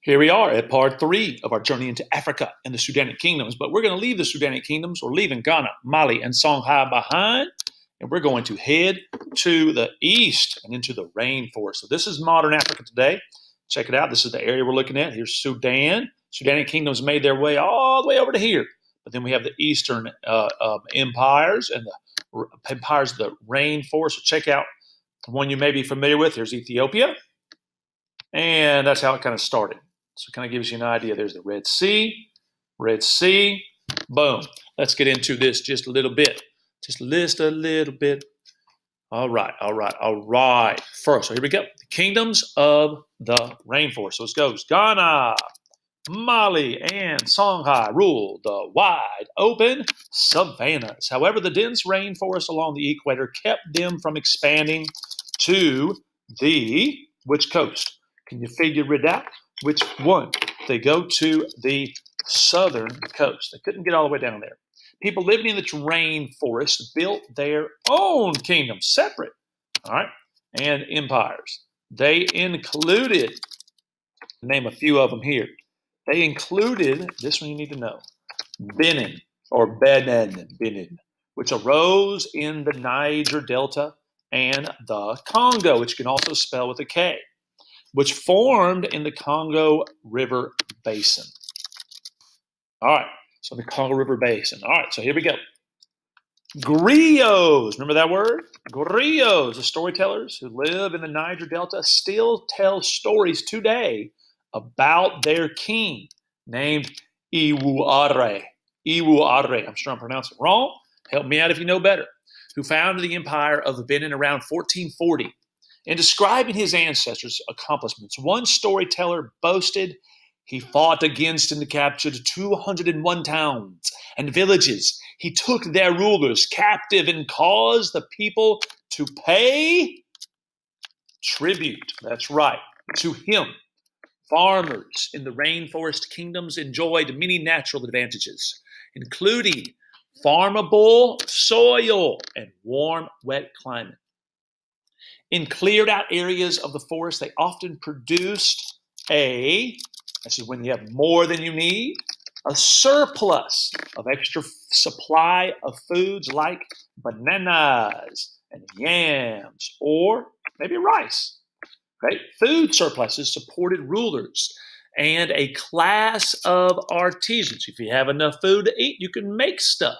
Here we are at part 3 of our journey into Africa and the Sudanic kingdoms, but we're going to leave the Sudanic kingdoms. We're leaving Ghana, Mali, and Songhai behind, and we're going to head to the east and into the rainforest. So this is modern Africa today. Check it out. This is the area we're looking at. Here's Sudan. Sudanic kingdoms made their way all the way over to here. But then we have the eastern empires and the empires of the rainforest. So check out the one you may be familiar with. Here's Ethiopia. And that's how it kind of started. So it kind of gives you an idea. There's the Red Sea, boom. Let's get into this just a little bit. Just list a little bit. All right. First, so here we go. The kingdoms of the rainforest. So it goes Ghana, Mali, and Songhai ruled the wide open savannas. However, the dense rainforest along the equator kept them from expanding to the which coast? Can you figure it out? Which one? They go to the southern coast. They couldn't get all the way down there. People living in the rainforest built their own kingdoms, separate, all right, and empires. They included, name a few of them here. They included, this one you need to know, Benin, which arose in the Niger Delta, and the Congo, which you can also spell with a K, which formed in the Congo River Basin. All right, so the Congo River Basin. All right, so here we go. Griots, remember that word? Griots, the storytellers who live in the Niger Delta, still tell stories today about their king named Iwuare. I'm sure I'm pronouncing it wrong. Help me out if you know better. Who founded the empire of Benin around 1440. In describing his ancestors' accomplishments, one storyteller boasted he fought against and captured 201 towns and villages. He took their rulers captive and caused the people to pay tribute. That's right, to him. Farmers in the rainforest kingdoms enjoyed many natural advantages, including farmable soil and warm, wet climate. In cleared out areas of the forest, they often produced this is when you have more than you need, a surplus of extra supply of foods like bananas and yams or maybe rice. Okay? Food surpluses supported rulers and a class of artisans. If you have enough food to eat, you can make stuff.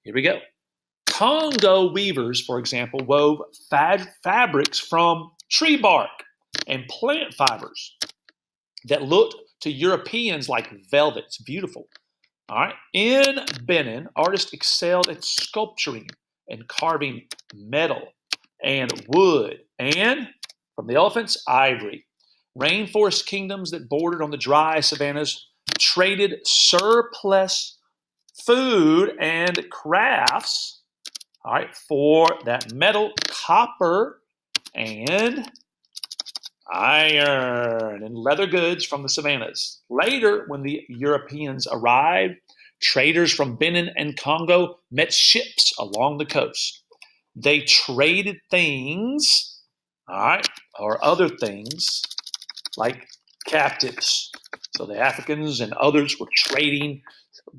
Here we go. Congo weavers, for example, wove fabrics from tree bark and plant fibers that looked to Europeans like velvet. It's beautiful. All right. In Benin, artists excelled at sculpturing and carving metal and wood, and from the elephants, ivory. Rainforest kingdoms that bordered on the dry savannas traded surplus food and crafts, all right, for that metal, copper, and iron and leather goods from the savannas. Later, when the Europeans arrived, traders from Benin and Congo met ships along the coast. They traded things, all right, or other things like captives. So the Africans and others were trading.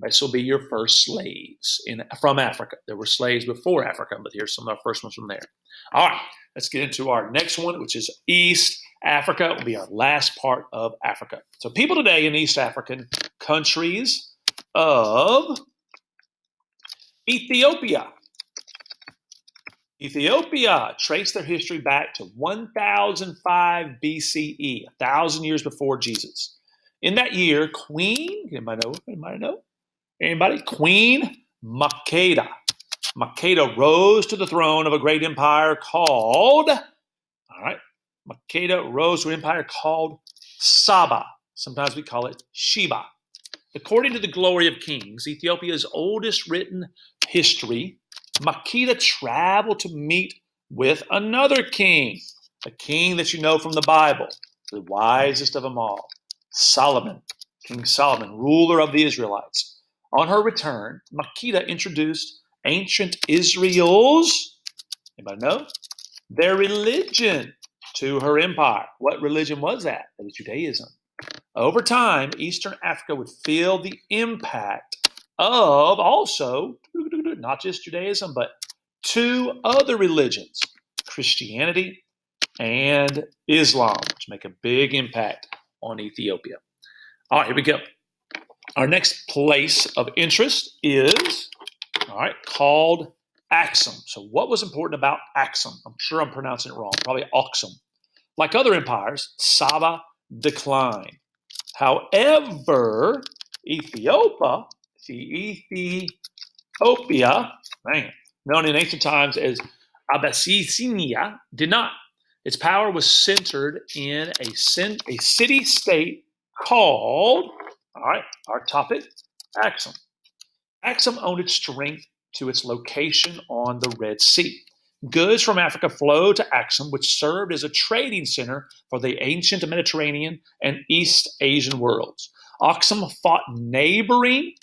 This will be your first slaves from Africa. There were slaves before Africa, but here's some of our first ones from there. All right, let's get into our next one, which is East Africa. Will be our last part of Africa. So people today in East African countries of Ethiopia trace their history back to 1005 BCE, 1,000 years before Jesus. In that year, anybody know? Queen Makeda. Makeda rose to the throne of a great empire called, Makeda rose to an empire called Saba. Sometimes we call it Sheba. According to the Glory of Kings, Ethiopia's oldest written history, Makeda traveled to meet with another king, a king that you know from the Bible, the wisest of them all, Solomon, King Solomon, ruler of the Israelites. On her return, Makeda introduced ancient Israel's, anybody know? Their religion to her empire. What religion was that? It was Judaism. Over time, Eastern Africa would feel the impact of also, not just Judaism, but two other religions, Christianity and Islam, which make a big impact on Ethiopia. All right, here we go. Our next place of interest is, called Axum. So what was important about Axum? I'm sure I'm pronouncing it wrong, probably Aksum. Like other empires, Saba declined. However, Ethiopia, known in ancient times as Abyssinia, did not. Its power was centered in a city-state called, our topic, Axum. Axum owed its strength to its location on the Red Sea. Goods from Africa flowed to Axum, which served as a trading center for the ancient Mediterranean and East Asian worlds. Axum fought neighboring,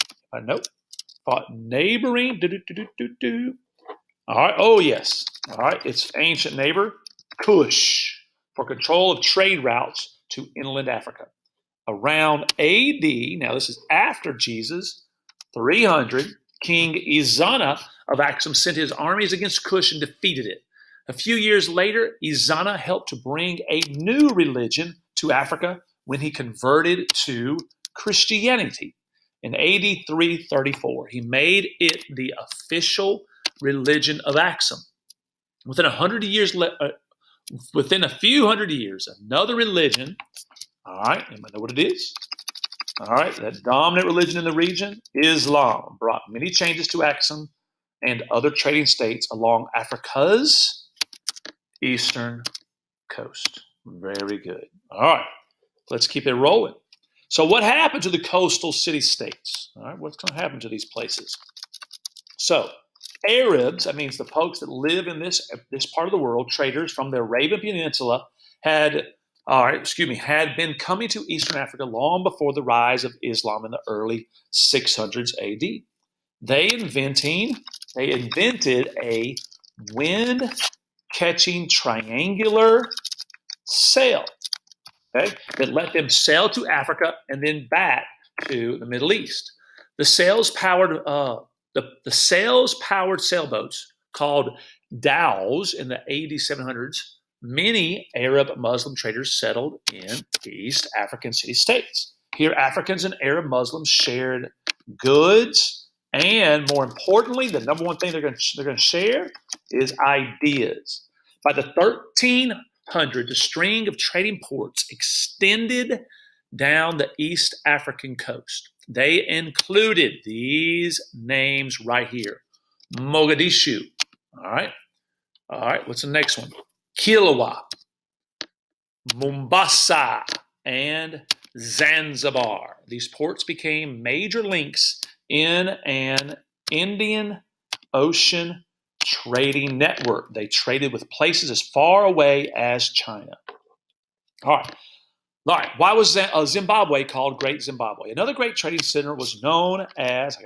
its ancient neighbor, Kush, for control of trade routes to inland Africa. Around AD, now this is after Jesus, 300, King Ezana of Axum sent his armies against Kush and defeated it. A few years later, Ezana helped to bring a new religion to Africa when he converted to Christianity. In AD 334, he made it the official religion of Axum. Within a few hundred years, another religion, anybody know what it is? That dominant religion in the region, Islam, brought many changes to Axum and other trading states along Africa's eastern coast. Very good. All right, let's keep it rolling. So what happened to the coastal city-states? What's going to happen to these places? So Arabs, that means the folks that live in this part of the world, traders from the Arabian Peninsula, had been coming to Eastern Africa long before the rise of Islam in the early 600s AD. They invented a wind-catching triangular sail, that let them sail to Africa and then back to the Middle East. The sails-powered sailboats called dhows in the AD 700s. Many Arab Muslim traders settled in East African city-states. Here, Africans and Arab Muslims shared goods, and more importantly, the number one thing they're going to share is ideas. By the 1300s, the string of trading ports extended down the East African coast. They included these names right here: Mogadishu. All right. What's the next one? Kilwa, Mombasa, and Zanzibar. These ports became major links in an Indian Ocean trading network. They traded with places as far away as China. All right. Why was Zimbabwe called Great Zimbabwe? Another great trading center was known as,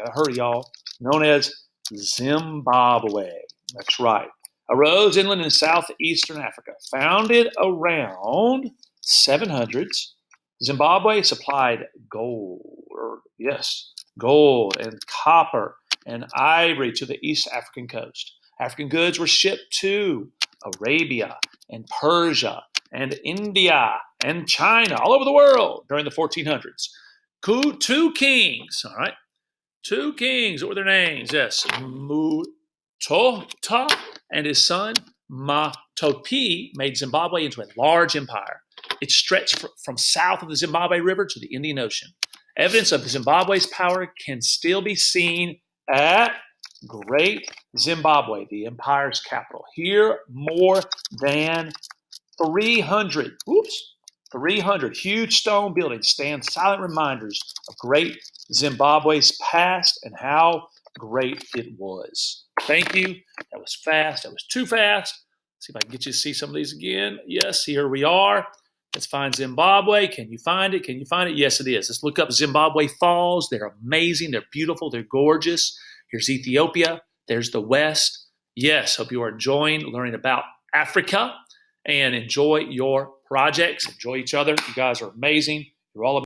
known as Zimbabwe. That's right. Arose inland in southeastern Africa. Founded around 700s, Zimbabwe supplied gold and copper and ivory to the East African coast. African goods were shipped to Arabia and Persia and India and China, all over the world during the 1400s. Two kings, Two kings, what were their names? Yes, Mutota and his son Matopi made Zimbabwe into a large empire. It stretched from south of the Zimbabwe River to the Indian Ocean. Evidence of Zimbabwe's power can still be seen at Great Zimbabwe, the empire's capital. Here, more than 300 huge stone buildings stand silent reminders of Great Zimbabwe's past and how great it was. Thank you. That was fast. That was too fast. Let's see if I can get you to see some of these again. Yes, here we are. Let's find Zimbabwe. Can you find it? Yes, it is. Let's look up Zimbabwe Falls. They're amazing. They're beautiful. They're gorgeous. Here's Ethiopia. There's the West. Yes, hope you are enjoying learning about Africa and enjoy your projects. Enjoy each other. You guys are amazing. You're all